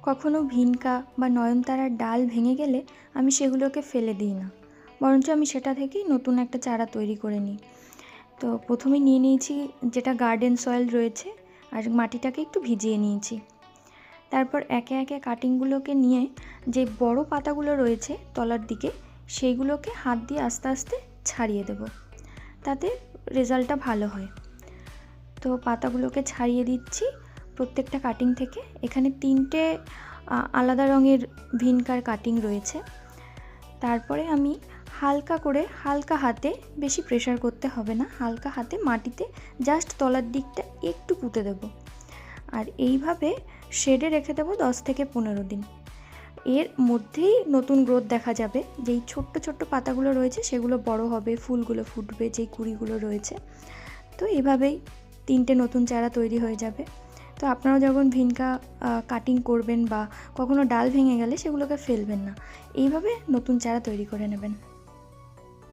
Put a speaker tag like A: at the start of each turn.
A: কখনো ভিনকা বা নয়নতারার ডাল ভেঙে গেলে আমি সেগুলোকে ফেলে দিই না, বরঞ্চ আমি সেটা থেকেই নতুন একটা চারা তৈরি করে নিই। তো প্রথমে নিয়ে নিয়েছি যেটা গার্ডেন সয়েল রয়েছে, আর মাটিটাকে একটু ভিজিয়ে নিয়েছি। তারপর একে একে কাটিংগুলোকে নিয়ে যে বড় পাতাগুলো রয়েছে তলার দিকে, সেইগুলোকে হাত দিয়ে আস্তে আস্তে ছাড়িয়ে দেব, তাতে রেজাল্টটা ভালো হয়। তো পাতাগুলোকে ছাড়িয়ে দিচ্ছি প্রত্যেকটা কাটিং থেকে। এখানে 3টে আলাদা রঙের ভিনকার কাটিং রয়েছে। তারপরে আমি হালকা হাতে, বেশি প্রেশার করতে হবে না, হালকা হাতে মাটিতে জাস্ট তলার দিকটা একটু পুঁতে দেব। আর এইভাবে শেডে রেখে দেবো 10 থেকে 15 দিন। এর মধ্যেই নতুন গ্রোথ দেখা যাবে। যেই ছোট্ট ছোট্ট পাতাগুলো রয়েছে সেগুলো বড় হবে, ফুলগুলো ফুটবে, যেই কুঁড়িগুলো রয়েছে। তো এইভাবেই 3টে নতুন চারা তৈরি হয়ে যাবে। তো আপনারাও যখন ভিনকা কাটিং করবেন বা কখনো ডাল ভেঙে গেলে সেগুলোকে ফেলবেন না, এইভাবে নতুন চারা তৈরি করে নেবেন।